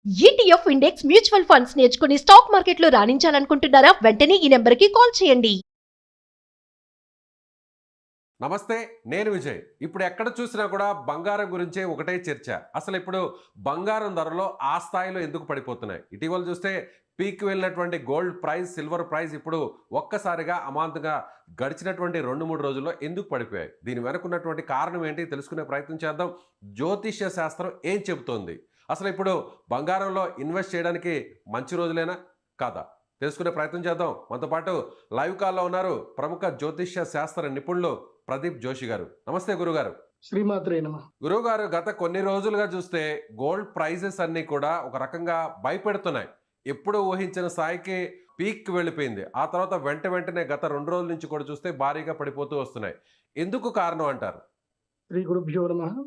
ETF index mutual funds నేర్చుకుని stock మార్కెట్లో రాణించాలనుకుంటున్నారా? వెంటనే ఈ నెంబర్కి కాల్ చేయండి. నమస్తే, నేను విజయ్. ఇప్పుడు ఎక్కడ చూసినా కూడా బంగారం గురించే ఒకటే చర్చ. అసలు ఇప్పుడు బంగారం ధరలు ఆ స్థాయిలో ఎందుకు పడిపోతున్నాయి? ఇటీవల చూస్తే పీక్ వెళ్ళినటువంటి గోల్డ్ ప్రైస్, సిల్వర్ ప్రైస్ ఇప్పుడు ఒక్కసారిగా అమాంతంగా గడిచినటువంటి 2-3 రోజుల్లో ఎందుకు పడిపోయాయి? దీని వెనుకున్నటువంటి కారణం ఏంటి తెలుసుకునే ప్రయత్నం చేద్దాం. జ్యోతిష్య శాస్త్రం ఏం చెబుతోంది? అసలు ఇప్పుడు బంగారంలో ఇన్వెస్ట్ చేయడానికి మంచి రోజులేనా కాదా తెలుసుకునే ప్రయత్నం చేద్దాం. మనతో పాటు లైవ్ కాల్లో ఉన్నారు ప్రముఖ జ్యోతిష్య శాస్త్ర నిపుణులు ప్రదీప్ జోషి గారు. నమస్తే గురుగారు. శ్రీమాత్రే నమః. గురుగారు, గత కొన్ని రోజులుగా చూస్తే గోల్డ్ ప్రైజెస్ అన్ని కూడా ఒక రకంగా భయపెడుతున్నాయి. ఎప్పుడు ఊహించిన స్థాయికి పీక్ వెళ్ళిపోయింది. ఆ తర్వాత వెంటనే గత 2 రోజుల నుంచి కూడా చూస్తే భారీగా పడిపోతూ వస్తున్నాయి. ఎందుకు కారణం అంటారు? శ్రీ గురుభ్యో నమః.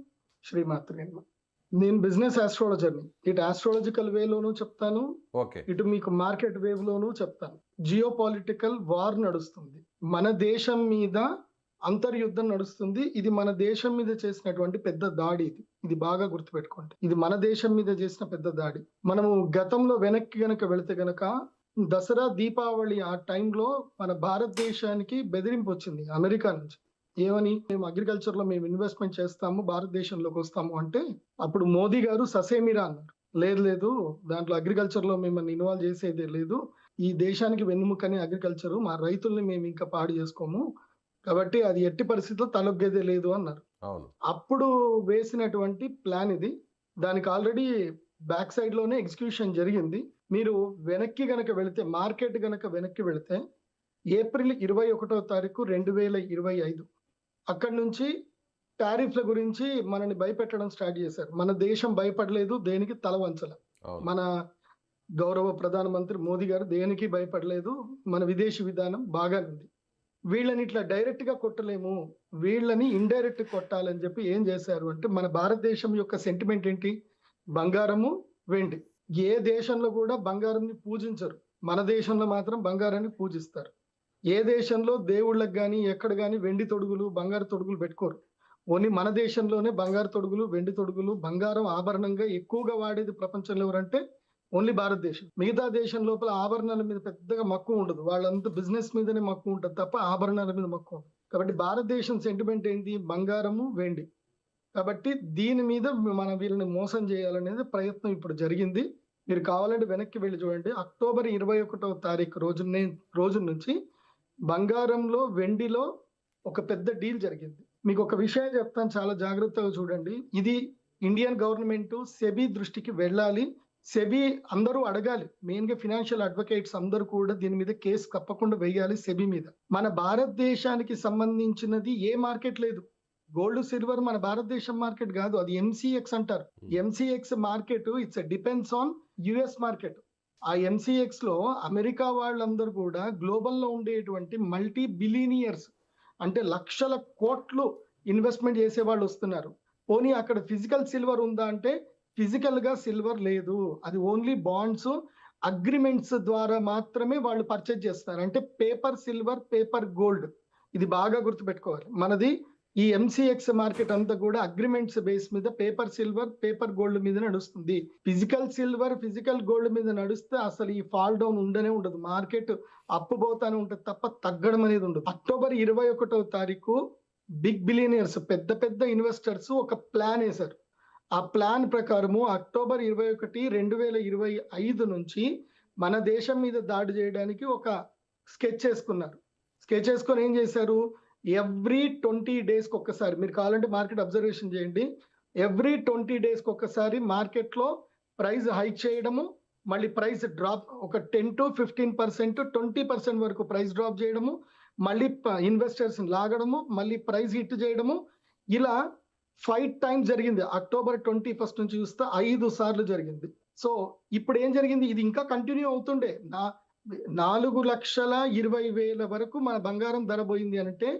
శ్రీమాత్రే నమః. నేను బిజినెస్ ఆస్ట్రాలజర్ని. ఇటు ఆస్ట్రాలజికల్ వేలోనూ చెప్తాను, ఓకే. ఇటు మీకు మార్కెట్ వేవ్ లోనూ చెప్తాను. జియో పొలిటికల్ వార్ నడుస్తుంది, మన దేశం మీద అంతర్యుద్ధం నడుస్తుంది. ఇది మన దేశం మీద చేసినటువంటి పెద్ద దాడి. ఇది బాగా గుర్తుపెట్టుకోండి. ఇది మన దేశం మీద చేసిన పెద్ద దాడి. మనము గతంలో వెనక్కి గనక వెళితే గనక దసరా, దీపావళి ఆ టైంలో మన భారతదేశానికి బెదిరింపు వచ్చింది అమెరికా నుంచి. ఏమని? మేము అగ్రికల్చర్ లో మేము ఇన్వెస్ట్మెంట్ చేస్తాము, భారతదేశంలోకి వస్తాము అంటే అప్పుడు మోదీ గారు ససేమిరా అన్నారు. లేదు, దాంట్లో అగ్రికల్చర్ లో మిమ్మల్ని ఇన్వాల్వ్ చేసేదే లేదు. ఈ దేశానికి వెన్నుముకని అగ్రికల్చర్, మా రైతుల్ని మేము ఇంకా పాడు చేసుకోము, కాబట్టి అది ఎట్టి పరిస్థితుల్లో తలొగ్గేదే లేదు అన్నారు. అవును. అప్పుడు వేసినటువంటి ప్లాన్ ఇది. దానికి ఆల్రెడీ బ్యాక్ సైడ్ లోనే ఎగ్జిక్యూషన్ జరిగింది. మీరు వెనక్కి గనక వెళితే, మార్కెట్ గనక వెనక్కి వెళితే ఏప్రిల్ 21వ తారీఖు 2025 అక్కడి నుంచి టారిఫ్ల గురించి మనని భయపెట్టడం స్టార్ట్ చేశారు. మన దేశం భయపడలేదు, దేనికి తల వంచల. అవును. మన గౌరవ ప్రధానమంత్రి మోదీ గారు దేనికి భయపడలేదు. మన విదేశీ విధానం బాగానే ఉంది. వీళ్ళని ఇట్లా డైరెక్ట్ గా కొట్టలేము, వీళ్ళని ఇండైరెక్ట్ కొట్టాలని చెప్పి ఏం చేశారు అంటే, మన భారతదేశం యొక్క సెంటిమెంట్ ఏంటి? బంగారము, వెండి. ఏ దేశంలో కూడా బంగారంని పూజించరు, మన దేశంలో మాత్రం బంగారాన్ని పూజిస్తారు. ఏ దేశంలో దేవుళ్ళకి కానీ ఎక్కడ కానీ వెండి తొడుగులు, బంగారు తొడుగులు పెట్టుకోరు. ఓన్లీ మన దేశంలోనే బంగారు తొడుగులు, వెండి తొడుగులు, బంగారం ఆభరణంగా ఎక్కువగా వాడేది ప్రపంచంలో ఎవరంటే ఓన్లీ భారతదేశం. మిగతా దేశం లోపల ఆభరణాల మీద పెద్దగా మక్కువ ఉండదు, వాళ్ళంతా బిజినెస్ మీదనే మక్కువ ఉంటుంది తప్ప ఆభరణాల మీద మక్కువ ఉండదు. కాబట్టి భారతదేశం సెంటిమెంట్ ఏంటి? బంగారము, వెండి. కాబట్టి దీని మీద మనం వీళ్ళని మోసం చేయాలనేది ప్రయత్నం ఇప్పుడు జరిగింది. మీరు కావాలంటే వెనక్కి వెళ్ళి చూడండి. అక్టోబర్ 21వ తారీఖు రోజు నుంచి బంగారంలో, వెండిలో ఒక పెద్ద డీల్ జరిగింది. మీకు ఒక విషయం చెప్తాను, చాలా జాగ్రత్తగా చూడండి. ఇది ఇండియన్ గవర్నమెంట్ సెబీ దృష్టికి వెళ్ళాలి. సెబీ అందరూ అడగాలి. మెయిన్ గా ఫినాన్షియల్ అడ్వకేట్స్ అందరూ కూడా దీని మీద కేసు తప్పకుండా వేయాలి సెబీ మీద. మన భారతదేశానికి సంబంధించినది ఏ మార్కెట్ లేదు. గోల్డ్, సిల్వర్ మన భారతదేశం మార్కెట్ కాదు, అది ఎంసీఎక్స్ అంటారు. MCX market it's depends on US market. ఆ ఎంసీఎక్స్ లో అమెరికా వాళ్ళందరూ కూడా గ్లోబల్ లో ఉండేటువంటి మల్టీ బిలియనియర్స్, అంటే లక్షల కోట్లు ఇన్వెస్ట్మెంట్ చేసే వాళ్ళు వస్తున్నారు. పోనీ అక్కడ ఫిజికల్ సిల్వర్ ఉందా అంటే ఫిజికల్ గా సిల్వర్ లేదు. అది ఓన్లీ బాండ్స్, అగ్రిమెంట్స్ ద్వారా మాత్రమే వాళ్ళు పర్చేజ్ చేస్తారు. అంటే పేపర్ సిల్వర్, పేపర్ గోల్డ్. ఇది బాగా గుర్తుపెట్టుకోవాలి. మనది ఈ ఎంసీఎక్స్ మార్కెట్ అంతా కూడా అగ్రిమెంట్స్ బేస్ మీద పేపర్ సిల్వర్, పేపర్ గోల్డ్ మీద నడుస్తుంది. ఫిజికల్ సిల్వర్, ఫిజికల్ గోల్డ్ మీద నడిస్తే అసలు ఈ ఫాల్ డౌన్ ఉండనే ఉండదు. మార్కెట్ అప్పు పోతానే ఉంటుంది తప్ప తగ్గడం అనేది ఉండదు. అక్టోబర్ 21వ తారీఖు బిగ్ బిలియనియర్స్, పెద్ద పెద్ద ఇన్వెస్టర్స్ ఒక ప్లాన్ వేశారు. ఆ ప్లాన్ ప్రకారము అక్టోబర్ 21, 2025 నుంచి మన దేశం మీద దాడి చేయడానికి ఒక స్కెచ్ వేసుకున్నారు. స్కెచ్ వేసుకొని ఏం చేశారు? ఎవ్రీ 20 డేస్కి ఒక్కసారి, మీరు కావాలంటే మార్కెట్ అబ్జర్వేషన్ చేయండి, ఎవ్రీ 20 డేస్కి ఒక్కసారి మార్కెట్లో ప్రైస్ హైక్ చేయడము, మళ్ళీ ప్రైస్ డ్రాప్, ఒక 10 to 15%, 20% వరకు ప్రైస్ డ్రాప్ చేయడము, మళ్ళీ ఇన్వెస్టర్స్ లాగడము, మళ్ళీ ప్రైస్ హిట్ చేయడము. ఇలా 5 times జరిగింది. అక్టోబర్ 21 నుంచి చూస్తే 5 సార్లు జరిగింది. సో ఇప్పుడు ఏం జరిగింది? ఇది ఇంకా కంటిన్యూ అవుతుండే. 4,20,000 వరకు మన బంగారం ధర పోయింది అంటే,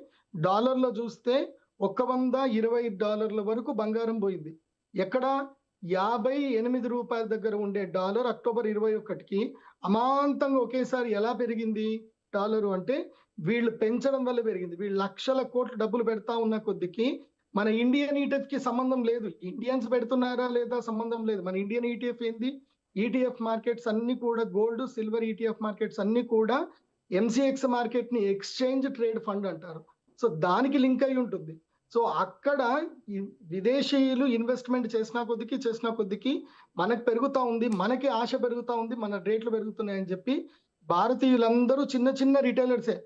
డాలర్లో చూస్తే $120 వరకు బంగారం పోయింది. ఎక్కడ? 58 రూపాయల దగ్గర ఉండే డాలర్ అక్టోబర్ 21కి అమాంతంగా ఒకేసారి ఎలా పెరిగింది డాలరు అంటే, వీళ్ళు పెంచడం వల్ల పెరిగింది. వీళ్ళు లక్షల కోట్లు డబ్బులు పెడతా ఉన్న కొద్దికి మన ఇండియన్ ఈటీఎఫ్ కి సంబంధం లేదు. ఇండియన్స్ పెడుతున్నారా లేదా సంబంధం లేదు. మన ఇండియన్ ఈటీఎఫ్ ఏంది? ఈటీఎఫ్ మార్కెట్స్ అన్ని కూడా గోల్డ్ సిల్వర్ ఈటీఎఫ్ మార్కెట్స్ అన్ని కూడా ఎంసీఎక్స్ మార్కెట్ ని ఎక్స్చేంజ్ ట్రేడ్ ఫండ్ అంటారు. సో దానికి లింక్ అయి ఉంటుంది. సో అక్కడ ఈ విదేశీయులు ఇన్వెస్ట్మెంట్ చేసిన కొద్దికి మనకు పెరుగుతా ఉంది, మనకి ఆశ పెరుగుతా ఉంది, మన రేట్లు పెరుగుతున్నాయని చెప్పి భారతీయులందరూ చిన్న చిన్న రిటైలర్సే.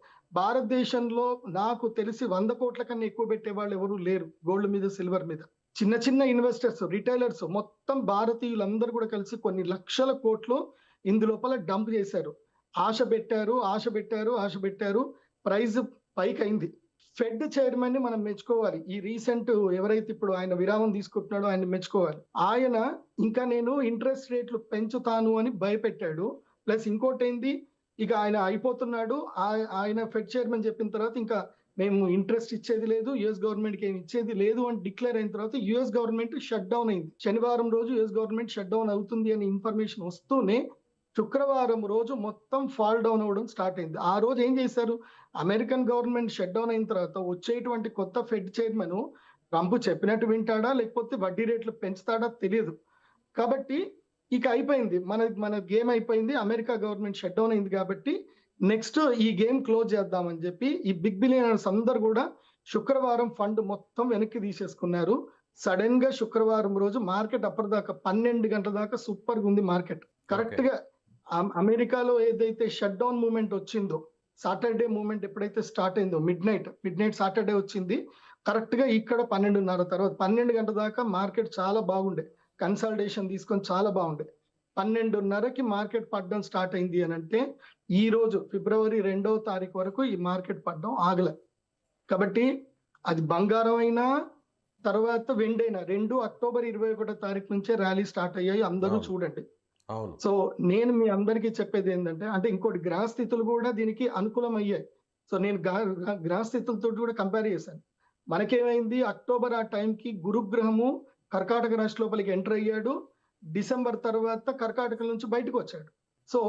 భారతదేశంలో నాకు తెలిసి 100 కోట్ల కన్నా ఎక్కువ పెట్టే వాళ్ళు ఎవరు లేరు గోల్డ్ మీద సిల్వర్ మీద. చిన్న చిన్న ఇన్వెస్టర్స్ రిటైలర్స్ మొత్తం భారతీయులందరూ కూడా కలిసి కొన్ని లక్షల కోట్లు ఇందులోపల డంప్ చేశారు. ఆశ పెట్టారు, ప్రైస్ పైకి అయింది. ఫెడ్ చైర్మన్ ని మనం మెచ్చుకోవాలి. ఈ రీసెంట్ ఎవరైతే ఇప్పుడు ఆయన విరామం తీసుకుంటున్నాడో ఆయన మెచ్చుకోవాలి. ఆయన ఇంకా నేను ఇంట్రెస్ట్ రేట్లు పెంచుతాను అని భయపెట్టాడు. ప్లస్ ఇంకోటి ఏంది, ఇక ఆయన అయిపోతున్నాడు. ఆయన ఫెడ్ చైర్మన్ చెప్పిన తర్వాత ఇంకా మేము ఇంట్రెస్ట్ ఇచ్చేది లేదు, యుఎస్ గవర్నమెంట్ కి ఏమి ఇచ్చేది లేదు అని డిక్లేర్ అయిన తర్వాత యుఎస్ గవర్నమెంట్ షట్ డౌన్ అయింది. శనివారం రోజు యుఎస్ గవర్నమెంట్ షట్ డౌన్ అవుతుంది అని ఇన్ఫర్మేషన్ వస్తూనే శుక్రవారం రోజు మొత్తం ఫాల్ డౌన్ అవ్వడం స్టార్ట్ అయింది. ఆ రోజు ఏం చేశారు, అమెరికన్ గవర్నమెంట్ షట్ డౌన్ అయిన తర్వాత వచ్చేటువంటి కొత్త ఫెడ్ చైర్మన్ ట్రంప్ చెప్పినట్టు వింటాడా లేకపోతే వడ్డీ రేట్లు పెంచుతాడా తెలియదు. కాబట్టి ఇక అయిపోయింది, మన గేమ్ అయిపోయింది. అమెరికా గవర్నమెంట్ షట్ డౌన్ అయింది కాబట్టి నెక్స్ట్ ఈ గేమ్ క్లోజ్ చేద్దామని చెప్పి ఈ బిగ్ బిలియనర్స్ అందరు కూడా శుక్రవారం ఫండ్ మొత్తం వెనక్కి తీసేసుకున్నారు. సడన్ గా శుక్రవారం రోజు మార్కెట్ అప్పటిదాకా 12 గంటల దాకా సూపర్ గా ఉంది మార్కెట్. కరెక్ట్ గా అమెరికాలో ఏదైతే షట్ డౌన్ మూమెంట్ వచ్చిందో, సాటర్డే మూమెంట్ ఎప్పుడైతే స్టార్ట్ అయిందో మిడ్ నైట్ సాటర్డే వచ్చింది. కరెక్ట్ గా ఇక్కడ 12:30 తర్వాత 12 గంటల దాకా మార్కెట్ చాలా బాగుండే, కన్సల్టేషన్ తీసుకొని చాలా బాగుండే. 12:30కి మార్కెట్ పడడం స్టార్ట్ అయింది అని అంటే ఈ రోజు ఫిబ్రవరి 2వ తారీఖు వరకు ఈ మార్కెట్ పడడం ఆగలే. కాబట్టి అది బంగారం అయినా తర్వాత వెండి అయినా రెండు అక్టోబర్ 21వ తారీఖు నుంచే ర్యాలీ స్టార్ట్ అయ్యాయి. అందరూ చూడండి. సో నేను మీ అందరికీ చెప్పేది ఏంటంటే, అంటే ఇంకోటి గ్రహస్థితులు కూడా దీనికి అనుకూలం అయ్యాయి. సో నేను గ్రహస్థితులతో కూడా కంపేర్ చేశాను. మనకేమైంది, అక్టోబర్ ఆ టైంకి గురుగ్రహము కర్కాటక రాశి లోపలికి ఎంటర్ అయ్యాడు. డిసెంబర్ తర్వాత కర్కాటక నుంచి బయటకు వచ్చాడు. సో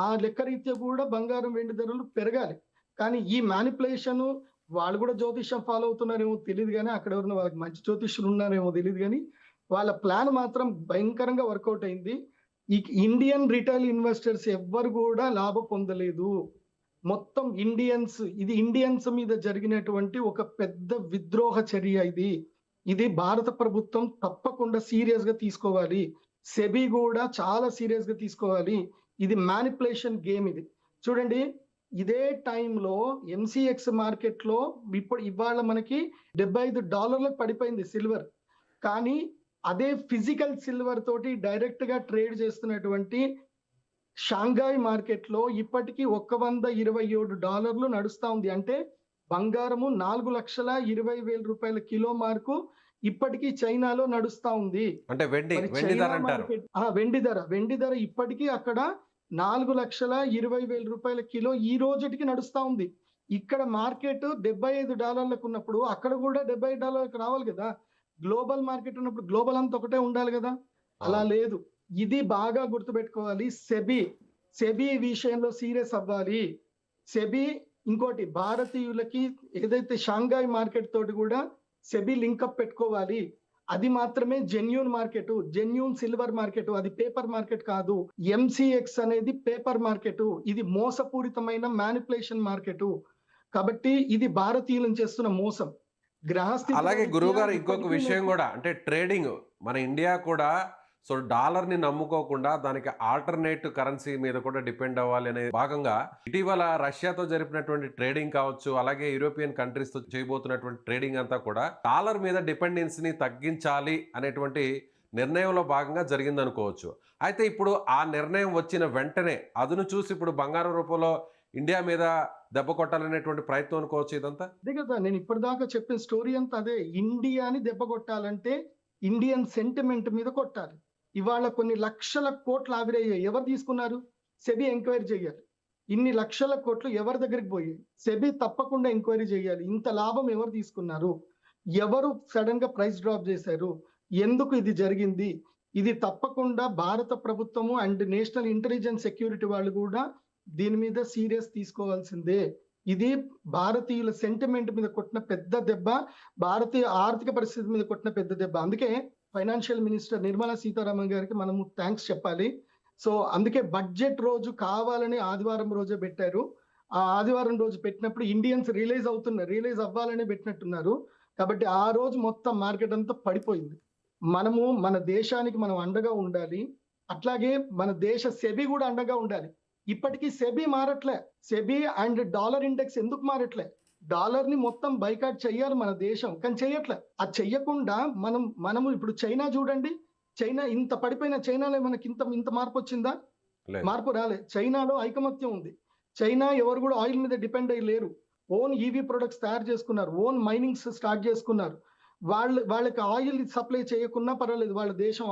ఆ లెక్క రీత్యా కూడా బంగారం వెండి ధరలు పెరగాలి. కానీ ఈ మ్యానిపులేషన్ వాళ్ళు కూడా జ్యోతిష్యం ఫాలో అవుతున్నారేమో తెలియదు, కానీ అక్కడ ఎవరైనా వాళ్ళకి మంచి జ్యోతిష్యులు ఉన్నారేమో తెలియదు, కానీ వాళ్ళ ప్లాన్ మాత్రం భయంకరంగా వర్కౌట్ అయింది. ఈ ఇండియన్ రిటైల్ ఇన్వెస్టర్స్ ఎవ్వరు కూడా లాభం పొందలేదు. మొత్తం ఇండియన్స్ మీద జరిగినటువంటి ఒక పెద్ద విద్రోహ చర్య ఇది భారత ప్రభుత్వం తప్పకుండా సీరియస్ గా తీసుకోవాలి. సెబీ కూడా చాలా సీరియస్ గా తీసుకోవాలి. ఇది మ్యానిపులేషన్ గేమ్. ఇది చూడండి, ఇదే టైంలో ఎంసీఎక్స్ మార్కెట్ లో ఇవాళ మనకి $75 పడిపోయింది సిల్వర్. కానీ అదే ఫిజికల్ సిల్వర్ తోటి డైరెక్ట్ గా ట్రేడ్ చేస్తున్నటువంటి షాంఘాయ్ మార్కెట్ లో ఇప్పటికీ $127 నడుస్తా ఉంది. అంటే బంగారము 4,20,000 రూపాయల కిలో మార్కు ఇప్పటికీ చైనాలో నడుస్తా ఉంది. అంటే వెండి ధర ఇప్పటికీ అక్కడ 4,20,000 రూపాయల కిలో ఈ రోజుటికి నడుస్తా ఉంది. ఇక్కడ మార్కెట్ $75 ఉన్నప్పుడు అక్కడ కూడా $75 రావాలి కదా. గ్లోబల్ మార్కెట్ ఉన్నప్పుడు గ్లోబల్ అంతా ఒకటే ఉండాలి కదా, అలా లేదు. ఇది బాగా గుర్తుపెట్టుకోవాలి. సెబీ విషయంలో సీరియస్ అవ్వాలి. సెబీ ఇంకోటి భారతీయులకి ఏదైతే షాంఘాయ్ మార్కెట్ తోటి కూడా సెబీ లింకప్ పెట్టుకోవాలి. అది మాత్రమే genuine market, genuine silver market, అది పేపర్ మార్కెట్ కాదు. ఎంసీఎక్స్ అనేది పేపర్ మార్కెట్, ఇది మోసపూరితమైన మ్యానిపులేషన్ మార్కెట్. కాబట్టి ఇది భారతీయులను చేస్తున్న మోసం. అలాగే గురువు గారు ఇంకొక విషయం కూడా, అంటే ట్రేడింగ్ మన ఇండియా కూడా సో డాలర్ని నమ్ముకోకుండా దానికి ఆల్టర్నేటివ్ కరెన్సీ మీద కూడా డిపెండ్ అవ్వాలి అనే భాగంగా ఇటీవల రష్యాతో జరిపినటువంటి ట్రేడింగ్ కావచ్చు, అలాగే యూరోపియన్ కంట్రీస్తో చేయబోతున్నటువంటి ట్రేడింగ్ అంతా కూడా డాలర్ మీద డిపెండెన్సీని తగ్గించాలి అనేటువంటి నిర్ణయంలో భాగంగా జరిగిందనుకోవచ్చు. అయితే ఇప్పుడు ఆ నిర్ణయం వచ్చిన వెంటనే అదును చూసి ఇప్పుడు బంగారం రూపంలో ఇండియా మీద దెబ్బ కొట్టాలనేటువంటి ప్రయత్నం అనుకోవచ్చు ఇదంతా. అదే కదా నేను ఇప్పటిదాకా చెప్పిన స్టోరీ అంతా అదే. ఇండియాని దెబ్బ కొట్టాలంటే ఇండియన్ సెంటిమెంట్ మీద కొట్టాలి. ఇవాళ కొన్ని లక్షల కోట్లు ఆవిరయ్యాయి. ఎవరు తీసుకున్నారు? సెబీ ఎంక్వైరీ చేయాలి. ఇన్ని లక్షల కోట్లు ఎవరి దగ్గరికి పోయాయి? సెబీ తప్పకుండా ఎంక్వైరీ చేయాలి. ఇంత లాభం ఎవరు తీసుకున్నారు? ఎవరు సడన్ గా ప్రైస్ డ్రాప్ చేశారు? ఎందుకు ఇది జరిగింది? ఇది తప్పకుండా భారత ప్రభుత్వము అండ్ నేషనల్ ఇంటెలిజెన్స్ సెక్యూరిటీ వాళ్ళు కూడా దీని మీద సీరియస్ తీసుకోవాల్సిందే. ఇది భారతీయుల సెంటిమెంట్ మీద కొట్టిన పెద్ద దెబ్బ, భారతీయ ఆర్థిక పరిస్థితి మీద కొట్టిన పెద్ద దెబ్బ. అందుకే ఫైనాన్షియల్ మినిస్టర్ నిర్మలా సీతారామన్ గారికి మనము థ్యాంక్స్ చెప్పాలి. సో అందుకే బడ్జెట్ రోజు కావాలని ఆదివారం రోజే పెట్టారు. ఆ ఆదివారం రోజు పెట్టినప్పుడు ఇండియన్స్ రియలైజ్ అవ్వాలని పెట్టినట్టున్నారు. కాబట్టి ఆ రోజు మొత్తం మార్కెట్ అంతా పడిపోయింది. మనము మన దేశానికి మనం అండగా ఉండాలి. అట్లాగే మన దేశ సెబీ కూడా అండగా ఉండాలి. ఇప్పటికీ సెబీ మారట్లే. సెబీ అండ్ డాలర్ ఇండెక్స్ ఎందుకు మారట్లే? డాలర్ ని మొత్తం బైకాట్ చెయ్యాలి మన దేశం, కానీ చెయ్యట్లే. అది చెయ్యకుండా మనము ఇప్పుడు చైనా చూడండి, చైనా ఇంత పడిపోయిన చైనాలో మనకి ఇంత మార్పు వచ్చిందా? లేదు. మార్పు రాలే. చైనాలో ఐకమత్యం ఉంది. చైనా ఎవరు కూడా ఆయిల్ మీద డిపెండ్ అయ్యి లేరు. ఓన్ ఈవీ ప్రొడక్ట్స్ తయారు చేసుకున్నారు, ఓన్ మైనింగ్స్ స్టార్ట్ చేసుకున్నారు. వాళ్ళకి ఆయిల్ సప్లై చేయకున్నా పర్వాలేదు, వాళ్ళ దేశం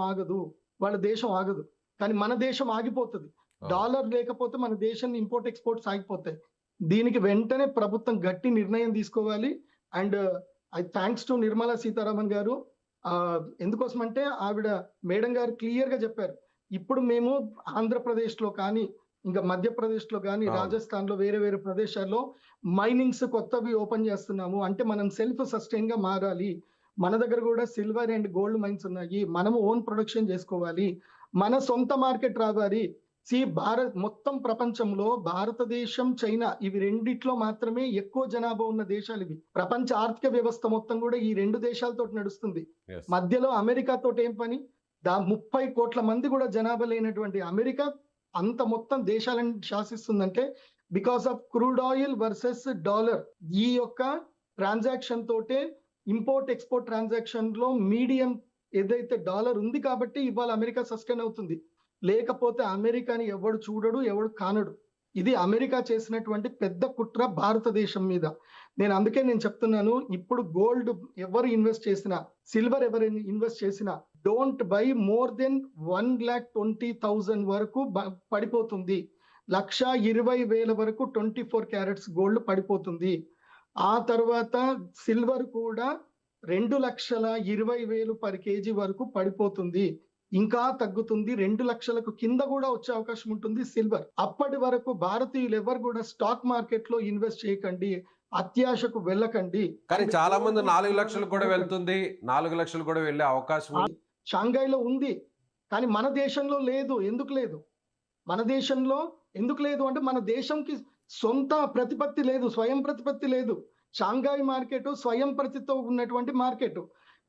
ఆగదు. కానీ మన దేశం ఆగిపోతుంది. డాలర్ లేకపోతే మన దేశం ఇంపోర్ట్ ఎక్స్పోర్ట్స్ ఆగిపోతాయి. దీనికి వెంటనే ప్రభుత్వం గట్టి నిర్ణయం తీసుకోవాలి. And I thanks to Nirmala Sitharaman గారు. ఎందుకోసం అంటే ఆవిడ మేడం గారు క్లియర్ గా చెప్పారు, ఇప్పుడు మేము ఆంధ్రప్రదేశ్ లో కానీ, ఇంకా మధ్యప్రదేశ్ లో కానీ, రాజస్థాన్ లో వేరే ప్రదేశాల్లో మైనింగ్స్ కొత్తవి ఓపెన్ చేస్తున్నాము. అంటే మనం సెల్ఫ్ సస్టైన్ గా మారాలి. మన దగ్గర కూడా సిల్వర్ అండ్ గోల్డ్ మైన్స్ ఉన్నాయి. మనము ఓన్ ప్రొడక్షన్ చేసుకోవాలి. మన సొంత మార్కెట్ రావాలి. మొత్తం ప్రపంచంలో భారతదేశం, చైనా ఇవి రెండిట్లో మాత్రమే ఎక్కువ జనాభా ఉన్న దేశాలు ఇవి. ప్రపంచ ఆర్థిక వ్యవస్థ మొత్తం కూడా ఈ రెండు దేశాలతో నడుస్తుంది. మధ్యలో అమెరికాతో ఏం పని? 30 కోట్ల మంది కూడా జనాభా లేనటువంటి అమెరికా అంత మొత్తం దేశాలను శాసిస్తుందంటే because of crude oil versus dollar. ఈ యొక్క ట్రాన్సాక్షన్ తోటే ఇంపోర్ట్ ఎక్స్పోర్ట్ ట్రాన్సాక్షన్ లో మీడియం ఏదైతే డాలర్ ఉంది కాబట్టి ఇవాళ అమెరికా సస్టైన్ అవుతుంది. లేకపోతే అమెరికాని ఎవడు చూడడు, ఎవడు కానడు. ఇది అమెరికా చేసినటువంటి పెద్ద కుట్ర భారతదేశం మీద. అందుకే నేను చెప్తున్నాను, ఇప్పుడు గోల్డ్ ఎవరు ఇన్వెస్ట్ చేసినా, సిల్వర్ ఎవరు ఇన్వెస్ట్ చేసినా, డోంట్ బై మోర్ దెన్ 1,20,000 వరకు పడిపోతుంది. 1,20,000 వరకు 24 క్యారెట్స్ గోల్డ్ పడిపోతుంది. ఆ తర్వాత సిల్వర్ కూడా 2,20,000 పర్ కేజీ వరకు పడిపోతుంది. ఇంకా తగ్గుతుంది. 2 లక్షలకు కింద కూడా వచ్చే అవకాశం ఉంటుంది సిల్వర్. అప్పటి వరకు భారతీయులు ఎవరు కూడా స్టాక్ మార్కెట్ లో ఇన్వెస్ట్ చేయకండి, అత్యాశకు వెళ్ళకండి. కానీ చాలా మంది 4 లక్షలు కూడా వెళ్తుంది, 4 లక్షలు కూడా వెళ్ళే అవకాశం షాంఘైలో ఉంది. కానీ మన దేశంలో లేదు. ఎందుకు లేదు? మన దేశంలో ఎందుకు లేదు అంటే మన దేశంకి సొంత ప్రతిపత్తి లేదు, స్వయం ప్రతిపత్తి లేదు. షాంఘై మార్కెట్ స్వయం ప్రతితో ఉన్నటువంటి మార్కెట్.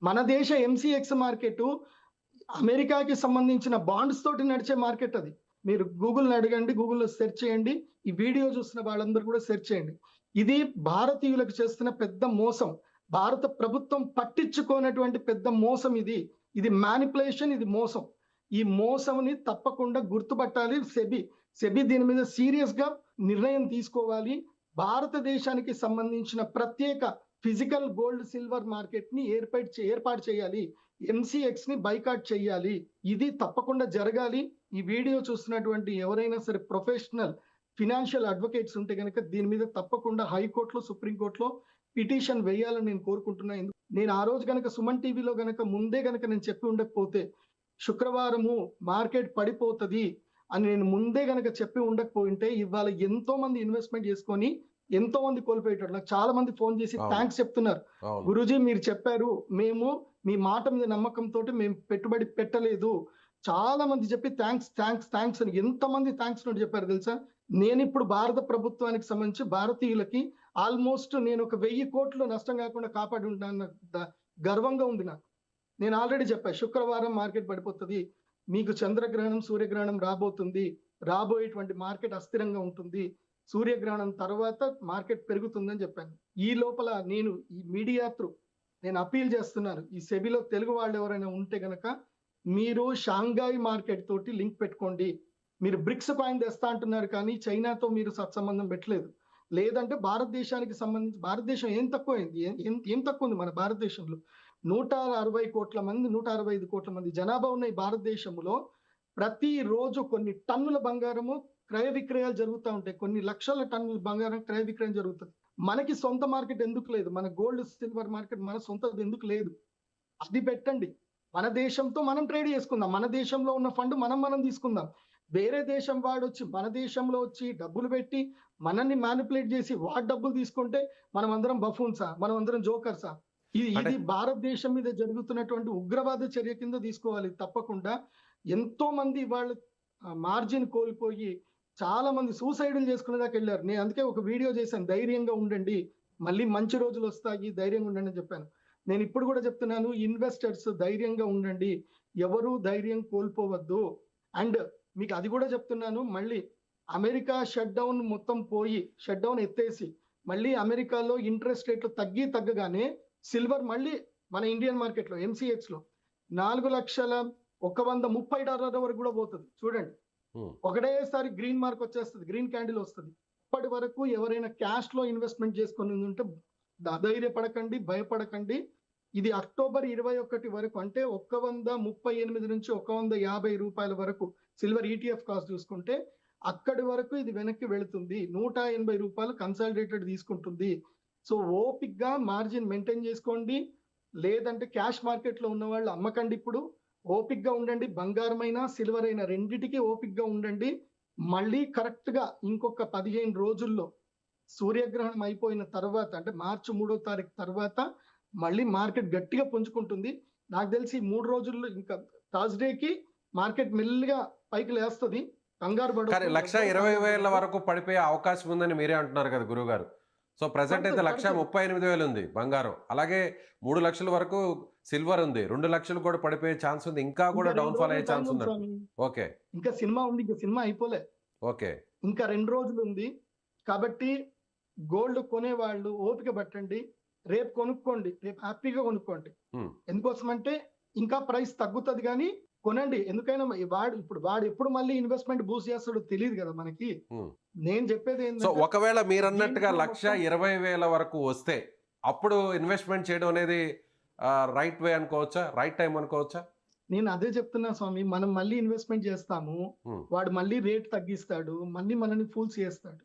మన దేశ ఎంసీఎక్స్ మార్కెట్ అమెరికాకి సంబంధించిన బాండ్స్ తోటి నడిచే మార్కెట్. అది మీరు గూగుల్ని అడగండి, గూగుల్లో సెర్చ్ చేయండి, ఈ వీడియో చూసిన వాళ్ళందరూ కూడా సెర్చ్ చేయండి. ఇది భారతీయులకు చేస్తున్న పెద్ద మోసం. భారత ప్రభుత్వం పట్టించుకోనటువంటి పెద్ద మోసం ఇది మ్యానిపులేషన్, ఇది మోసం. ఈ మోసంని తప్పకుండా గుర్తుపట్టాలి. సెబీ దీని మీద సీరియస్ గా నిర్ణయం తీసుకోవాలి. భారతదేశానికి సంబంధించిన ప్రత్యేక ఫిజికల్ గోల్డ్ సిల్వర్ మార్కెట్ ని ఏర్పాటు చేయాలి. ఎంసీఎక్స్ ని బైకాట్ చేయాలి. ఇది తప్పకుండా జరగాలి. ఈ వీడియో చూస్తున్నటువంటి ఎవరైనా సరే ప్రొఫెషనల్ ఫినాన్షియల్ అడ్వకేట్స్ ఉంటే కనుక దీని మీద తప్పకుండా హైకోర్టులో, సుప్రీంకోర్టులో పిటిషన్ వేయాలని నేను కోరుకుంటున్నాను. నేను ఆ రోజు కనుక సుమన్ టీవీలో ముందే నేను చెప్పి ఉండకపోతే, శుక్రవారము మార్కెట్ పడిపోతుంది అని నేను ముందే చెప్పి ఉండకపోయింటే ఇవాళ ఎంతో మంది ఇన్వెస్ట్మెంట్ చేసుకొని ఎంతో మంది కోల్పోయేటట్టు. నాకు చాలా మంది ఫోన్ చేసి థ్యాంక్స్ చెప్తున్నారు. గురూజీ మీరు చెప్పారు, మేము మీ మాట మీద నమ్మకంతో మేము పెట్టుబడి పెట్టలేదు. చాలా మంది చెప్పి థ్యాంక్స్ అని ఎంతమంది థ్యాంక్స్ నోటి చెప్పారు తెలుసా? నేను ఇప్పుడు భారత ప్రభుత్వానికి సంబంధించి భారతీయులకి ఆల్మోస్ట్ నేను 1,000 కోట్లు నష్టం కాకుండా కాపాడి ఉంటాను. గర్వంగా ఉంది నాకు. నేను ఆల్రెడీ చెప్పాను, శుక్రవారం మార్కెట్ పడిపోతుంది, మీకు చంద్రగ్రహణం, సూర్యగ్రహణం రాబోతుంది, రాబోయేటువంటి మార్కెట్ అస్థిరంగా ఉంటుంది, సూర్యగ్రహణం తర్వాత మార్కెట్ పెరుగుతుందని చెప్పాను. ఈ లోపల నేను ఈ మీడియా త్రూ నేను అపీల్ చేస్తున్నాను, ఈ సెబీలో తెలుగు వాళ్ళు ఎవరైనా ఉంటే గనక మీరు షాంఘై మార్కెట్ తోటి లింక్ పెట్టుకోండి. మీరు బ్రిక్స్ కాయిన్ తెస్తా అంటున్నారు కానీ చైనాతో మీరు సత్సంబంధం పెట్టలేదు. లేదంటే భారతదేశానికి సంబంధించి భారతదేశం ఏం తక్కువైంది? ఏం తక్కువ ఉంది మన భారతదేశంలో? 160 కోట్ల మంది, 165 కోట్ల మంది జనాభా ఉన్న ఈ భారతదేశంలో ప్రతిరోజు కొన్ని టన్నుల బంగారము క్రయ విక్రయాలు జరుగుతూ ఉంటాయి. కొన్ని లక్షల టన్నుల బంగారం క్రయ విక్రయం జరుగుతుంది. మనకి సొంత మార్కెట్ ఎందుకు లేదు? మన గోల్డ్ సిల్వర్ మార్కెట్ మన సొంతది ఎందుకు లేదు? అది పెట్టండి. మన దేశంతో మనం ట్రేడ్ చేసుకుందాం. మన దేశంలో ఉన్న ఫండ్ మనం తీసుకుందాం. వేరే దేశం వాడు వచ్చి మన దేశంలో వచ్చి డబ్బులు పెట్టి మనల్ని మ్యానిపులేట్ చేసి వాడు డబ్బులు తీసుకుంటే మనం అందరం బఫూన్సా? మనం అందరం జోకర్సా? ఇది భారతదేశం మీద జరుగుతున్నటువంటి ఉగ్రవాద చర్య కింద తీసుకోవాలి తప్పకుండా. ఎంతో మంది వాళ్ళు మార్జిన్ కోల్పోయి చాలా మంది సూసైడ్లు చేసుకునే దాకా వెళ్ళారు. నేను అందుకే ఒక వీడియో చేశాను, ధైర్యంగా ఉండండి, మళ్ళీ మంచి రోజులు వస్తాయి, ధైర్యంగా ఉండండి అని చెప్పాను. నేను ఇప్పుడు కూడా చెప్తున్నాను, ఇన్వెస్టర్స్ ధైర్యంగా ఉండండి, ఎవరు ధైర్యం కోల్పోవద్దు. అండ్ మీకు అది కూడా చెప్తున్నాను, మళ్ళీ అమెరికా షట్ డౌన్ మొత్తం పోయి షట్ డౌన్ ఎత్తేసి మళ్ళీ అమెరికాలో ఇంట్రెస్ట్ రేట్లు తగ్గగానే సిల్వర్ మళ్ళీ మన ఇండియన్ మార్కెట్లో MCX లో $4,130 వరకు కూడా పోతుంది. చూడండి, ఒకటేసారి గ్రీన్ మార్క్ వచ్చేస్తుంది, గ్రీన్ క్యాండిల్ వస్తుంది. ఇప్పటి వరకు ఎవరైనా క్యాష్ లో ఇన్వెస్ట్మెంట్ చేసుకొని ఉంటే ధైర్యపడకండి, భయపడకండి. ఇది అక్టోబర్ 21 వరకు, అంటే 138 నుంచి 150 రూపాయల వరకు సిల్వర్ ETF కాస్ట్ చూసుకుంటే అక్కడి వరకు ఇది వెనక్కి వెళుతుంది. 180 రూపాయలు కన్సాలిడేటెడ్ తీసుకుంటుంది. సో ఓపిక్ గా మార్జిన్ మెయింటైన్ చేసుకోండి, లేదంటే క్యాష్ మార్కెట్ లో ఉన్న వాళ్ళు అమ్మకండి. ఇప్పుడు ఓపిక్ గా ఉండండి, బంగారం అయినా సిల్వర్ అయినా రెండిటికి ఓపిక్ గా ఉండండి. మళ్ళీ కరెక్ట్ గా ఇంకొక 15 రోజుల్లో సూర్యగ్రహణం అయిపోయిన తర్వాత, అంటే మార్చి 3వ తారీఖు తర్వాత మళ్ళీ మార్కెట్ గట్టిగా పుంజుకుంటుంది. నాకు తెలిసి 3 రోజుల్లో ఇంకా థర్స్డేకి మార్కెట్ మెల్లిగా పైకి లేస్తుంది. కంగారు పడ, కానీ 1,20,000 వరకు పడిపోయే అవకాశం ఉందని మీరే అంటున్నారు కదా గురుగారు. సో ప్రెసెంట్ అయితే 1,38,000 ఉంది బంగారం, అలాగే 3 లక్షల వరకు సిల్వర్ ఉంది, 2 లక్షలు కూడా పడిపోయే ఛాన్స్ ఉంది, ఇంకా కూడా డౌన్ ఫాల్ అయ్యే ఛాన్స్ ఉంది. ఓకే, ఇంకా సినిమా ఉంది, ఇంకా సినిమా అయిపోలే. ఓకే, ఇంకా 2 రోజులు ఉంది. కాబట్టి గోల్డ్ కొనే వాళ్ళు ఓపిక పట్టండి, రేపు కొనుక్కోండి, రేపు హ్యాపీగా కొనుక్కోండి. ఎందుకోసం అంటే ఇంకా ప్రైస్ తగ్గుతుంది, కానీ కొనండి. ఎందుకైనా వాడు ఎప్పుడు మళ్ళీ ఇన్వెస్ట్మెంట్ బూస్ట్ చేస్తాడో తెలియదు కదా మనకి. నేను చెప్పేది సో ఒకవేళ మీరు అన్నట్టుగా 1,20,000 వరకు వస్తే అప్పుడు ఇన్వెస్ట్మెంట్ చేయడం అనేది రైట్ వే అనుకోవచ్చా, రైట్ టైం అనుకోవచ్చా? నేను అదే చెప్తున్నా స్వామి, మనం మళ్ళీ ఇన్వెస్ట్మెంట్ చేస్తాము, వాడు మళ్ళీ రేట్ తగ్గిస్తాడు, మళ్ళీ మనల్ని ఫూల్స్ చేస్తాడు.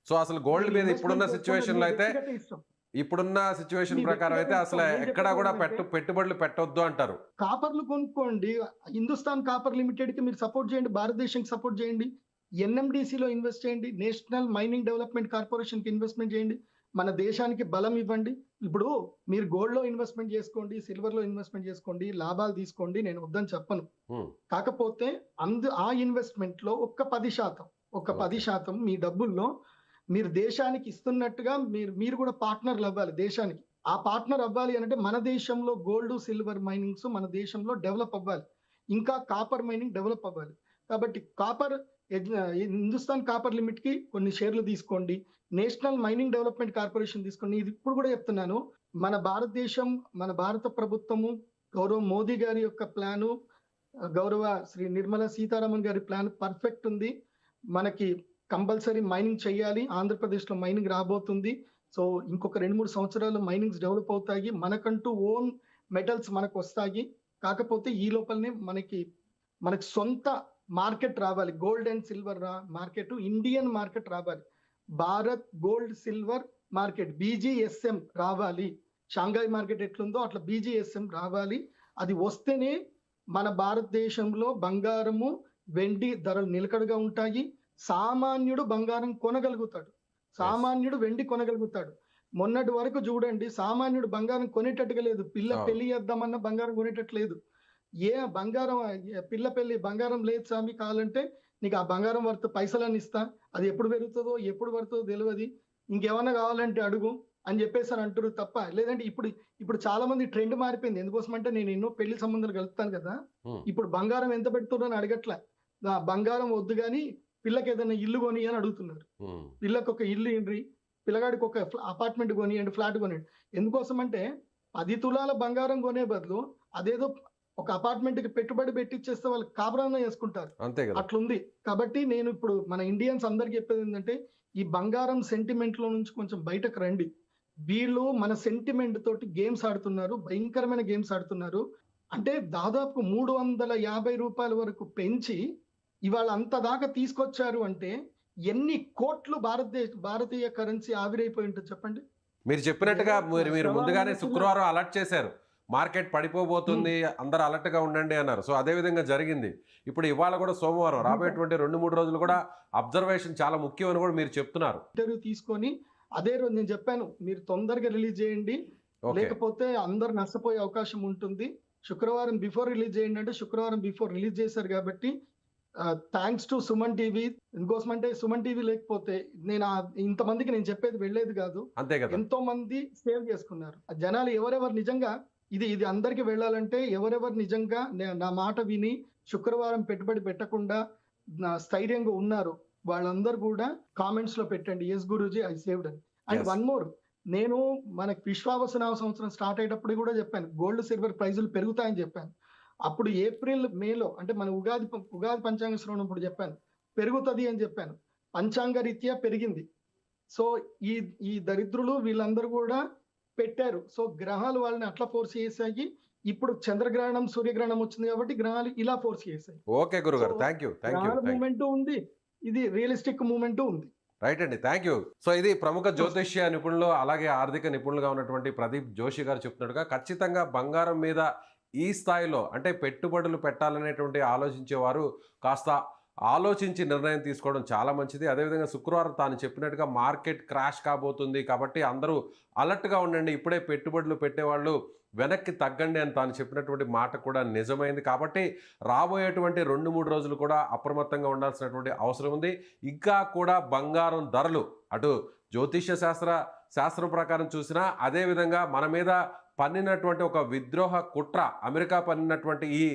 సో అసలు గోల్డ్ మీద ఇప్పుడున్న సిచ్యువేషన్ లో అయితే, ఇప్పుడున్న సిచ్యువేషన్ ప్రకారం అయితే అసలు ఎక్కడా కూడా పెట్టుబడులు పెట్టొద్దు అంటారు. కాపర్లు కొనుక్కోండి, హిందుస్థాన్ కాపర్ లిమిటెడ్ కి మీరు సపోర్ట్ చేయండి, భారతదేశానికి సపోర్ట్ చేయండి, NMDC లో ఇన్వెస్ట్ చేయండి, నేషనల్ మైనింగ్ డెవలప్మెంట్ కార్పొరేషన్ కి ఇన్వెస్ట్మెంట్ చేయండి, మన దేశానికి బలం ఇవ్వండి. ఇప్పుడు మీరు గోల్డ్ లో ఇన్వెస్ట్మెంట్ చేసుకోండి, సిల్వర్ లో ఇన్వెస్ట్మెంట్ చేసుకోండి, లాభాలు తీసుకోండి, నేను వద్దని చెప్పను. కాకపోతే ఆ ఇన్వెస్ట్మెంట్ లో ఒక్క 10% మీ డబ్బుల్లో మీరు దేశానికి ఇస్తున్నట్టుగా మీరు కూడా పార్ట్నర్లు అవ్వాలి దేశానికి. ఆ పార్ట్నర్ అవ్వాలి అంటే మన దేశంలో గోల్డ్ సిల్వర్ మైనింగ్స్ మన దేశంలో డెవలప్ అవ్వాలి, ఇంకా కాపర్ మైనింగ్ డెవలప్ అవ్వాలి. కాబట్టి హిందుస్థాన్ కాపర్ లిమిట్ కి కొన్ని షేర్లు తీసుకోండి, నేషనల్ మైనింగ్ డెవలప్మెంట్ కార్పొరేషన్ తీసుకోండి. ఇది ఇప్పుడు కూడా చెప్తున్నాను, మన భారతదేశం, మన భారత ప్రభుత్వము, గౌరవ మోదీ గారి యొక్క ప్లాను, గౌరవ శ్రీ నిర్మలా సీతారామన్ గారి ప్లాన్ పర్ఫెక్ట్ ఉంది. మనకి కంపల్సరీ మైనింగ్ చేయాలి, ఆంధ్రప్రదేశ్ లో మైనింగ్ రాబోతుంది. సో ఇంకొక 2-3 సంవత్సరాలు మైనింగ్స్ డెవలప్ అవుతాయి, మనకంటూ ఓన్ మెటల్స్ మనకు వస్తాయి. కాకపోతే ఈ లోపలనే మనకి సొంత మార్కెట్ రావాలి, gold and silver market, Indian market రావాలి, Bharat gold silver market BGSM రావాలి. షాంఘాయ్ మార్కెట్ ఎట్లుందో అట్లా BGSM రావాలి. అది వస్తేనే మన భారతదేశంలో బంగారము వెండి ధరలు నిలకడగా ఉంటాయి, సామాన్యుడు బంగారం కొనగలుగుతాడు, సామాన్యుడు వెండి కొనగలుగుతాడు. మొన్నటి వరకు చూడండి, సామాన్యుడు బంగారం కొనేటట్టుగా లేదు, పెళ్లి చేద్దామన్నా బంగారం కొనేటట్టు లేదు. బంగారం పెళ్లి బంగారం లేదు స్వామి, కావాలంటే నీకు ఆ బంగారం వర్త్ పైసలని ఇస్తా, అది ఎప్పుడు పెరుగుతుందో ఎప్పుడు పడుతుందో తెలియదు, ఇంకేమన్నా కావాలంటే అడుగు అని చెప్పేసి అంటారు తప్ప. లేదంటే ఇప్పుడు చాలా మంది ట్రెండ్ మారిపోయింది. ఎందుకోసం అంటే నేను ఎన్నో పెళ్లి సంబంధాలు కలుపుతాను కదా, ఇప్పుడు బంగారం ఎంత పెడుతున్నారు అని అడగట్లే, బంగారం వద్దు కానీ పిల్లకి ఏదైనా ఇల్లు కొని అని అడుగుతున్నారు. పిల్లకి ఒక ఇల్లు ఇండ్రి, పిల్లగాడికి ఒక అపార్ట్మెంట్ కొనియండి, ఫ్లాట్ కొనియండి. ఎందుకోసం అంటే 10 తులాల బంగారం కొనే బదులు అదేదో ఒక అపార్ట్మెంట్ కి పెట్టుబడి పెట్టిచ్చేస్తే వాళ్ళు కాపురాన్న చేసుకుంటారు, అట్లుంది. కాబట్టి నేను ఇప్పుడు మన ఇండియన్స్ అందరికి చెప్పేది ఏంటంటే, ఈ బంగారం సెంటిమెంట్ లో నుంచి కొంచెం బయటకు రండి. వీళ్ళు మన సెంటిమెంట్ తోటి గేమ్స్ ఆడుతున్నారు, భయంకరమైన గేమ్స్ ఆడుతున్నారు. అంటే దాదాపు 350 రూపాయల వరకు పెంచి ఇవాళ అంత దాకా తీసుకొచ్చారు అంటే ఎన్ని కోట్లు భారతీయ కరెన్సీ ఆవిరైపోయి ఉంటుంది చెప్పండి. మీరు చెప్పినట్టుగా మీరు ముందుగానే శుక్రవారం అలర్ట్ చేశారు, మార్కెట్ పడిపోబోతుంది, అందరు అలర్ట్ గా ఉండండి అన్నారు. సో అదే విధంగా జరిగింది. ఇప్పుడు ఇవాళ కూడా సోమవారం, రాబోయేటువంటి 2-3 రోజులు కూడా అబ్జర్వేషన్ చాలా ముఖ్యం అని కూడా మీరు చెప్తున్నారు. ఇంటర్వ్యూ తీసుకొని అదే రోజు నేను చెప్పాను, మీరు తొందరగా రిలీజ్ చేయండి, ఓకే. లేకపోతే అందరు నష్టపోయే అవకాశం ఉంటుంది. శుక్రవారం బిఫోర్ రిలీజ్ చేయండి అంటే శుక్రవారం బిఫోర్ రిలీజ్ చేశారు కాబట్టి థ్యాంక్స్ టు సుమన్ టీవీ. ఇంకోసం అంటే సుమన్ టీవీ లేకపోతే నేను ఇంతమందికి నేను చెప్పేది వెళ్ళేది కాదు. అంతే కదా. ఎంతో మంది సేవ్ చేసుకున్నారు. ఆ జనాలు ఎవరెవరు నిజంగా ఇది అందరికి వెళ్ళాలంటే ఎవరెవరు నిజంగా నా మాట విని శుక్రవారం పెట్టుబడి పెట్టకుండా స్థైర్యంగా ఉన్నారు వాళ్ళందరూ కూడా కామెంట్స్ లో పెట్టండి ఎస్ గురూజీ ఐ సేవ్డ్ అని. And Yes. వన్ మోర్, నేను మనకి విశ్వావసనామ సంవత్సరం స్టార్ట్ అయ్యేటప్పుడు కూడా చెప్పాను గోల్డ్ సిల్వర్ ప్రైజులు పెరుగుతాయని చెప్పాను. అప్పుడు ఏప్రిల్ మేలో అంటే మన ఉగాది పంచాంగ శ్రవణం ఇప్పుడు చెప్పాను పెరుగుతుంది అని చెప్పాను. పంచాంగ రీత్యా పెరిగింది. సో ఈ దరిద్రులు వీళ్ళందరూ కూడా పెట్టారు. సో గ్రహాలు వాళ్ళని అట్లా ఫోర్స్ చేసాయి. ఇప్పుడు చంద్రగ్రహణం సూర్యగ్రహణం వచ్చింది కాబట్టి గ్రహాలు ఇలా ఫోర్స్ చేసాయి. ఓకే గురుగారు, So, థ్యాంక్ యూ. గ్రహాల మూమెంట్ ఉంది, ఇది రియలిస్టిక్ మూమెంట్ ఉంది. రైట్ అండి, థ్యాంక్ యూ. సో ఇది ప్రముఖ జ్యోతిష్య నిపుణులు అలాగే ఆర్థిక నిపుణులుగా ఉన్నటువంటి ప్రదీప్ జోషి గారు చెప్తున్నట్టుగా ఖచ్చితంగా బంగారం మీద ఈ స్థాయిలో అంటే పెట్టుబడులు పెట్టాలనేటువంటి ఆలోచించేవారు కాస్త ఆలోచించి నిర్ణయం తీసుకోవడం చాలా మంచిది. అదేవిధంగా శుక్రవారం తాను చెప్పినట్టుగా మార్కెట్ క్రాష్ కాబోతుంది కాబట్టి అందరూ అలర్ట్గా ఉండండి, ఇప్పుడే పెట్టుబడులు పెట్టేవాళ్ళు వెనక్కి తగ్గండి అని తాను చెప్పినటువంటి మాట కూడా నిజమైంది. కాబట్టి రాబోయేటువంటి 2-3 రోజులు కూడా అప్రమత్తంగా ఉండాల్సినటువంటి అవసరం ఉంది. ఇంకా కూడా బంగారం ధరలు అటు జ్యోతిష్య శాస్త్రం ప్రకారం చూసినా అదేవిధంగా మన మీద పన్నినటువంటి ఒక విద్రోహ కుట్ర, అమెరికా పన్నినటువంటి ఈ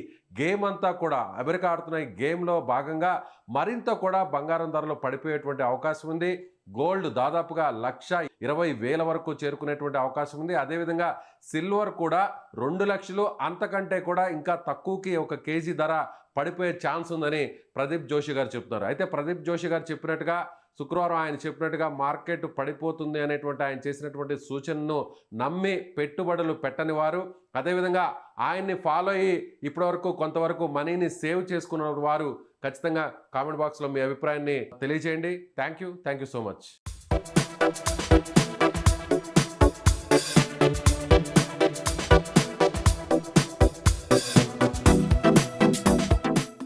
గేమ్ అంతా కూడా అమెరికా ఆడుతున్న ఈ గేమ్లో భాగంగా మరింత కూడా బంగారం ధరలు పడిపోయేటువంటి అవకాశం ఉంది. గోల్డ్ దాదాపుగా 1,20,000 వరకు చేరుకునేటువంటి అవకాశం ఉంది. అదేవిధంగా సిల్వర్ కూడా 2 లక్షలు అంతకంటే కూడా ఇంకా తక్కువకి ఒక కేజీ ధర పడిపోయే ఛాన్స్ ఉందని ప్రదీప్ జోషి గారు చెప్తున్నారు. అయితే ప్రదీప్ జోషి గారు చెప్పినట్టుగా శుక్రవారం ఆయన చెప్పినట్టుగా మార్కెట్ పడిపోతుంది అనేటువంటి ఆయన చేసినటువంటి సూచనను నమ్మి పెట్టుబడులు పెట్టని వారు, అదేవిధంగా ఆయన్ని ఫాలో అయ్యి ఇప్పటివరకు కొంతవరకు మనీని సేవ్ చేసుకున్న వారు ఖచ్చితంగా కామెంట్ బాక్స్లో మీ అభిప్రాయాన్ని తెలియజేయండి. Thank you so much.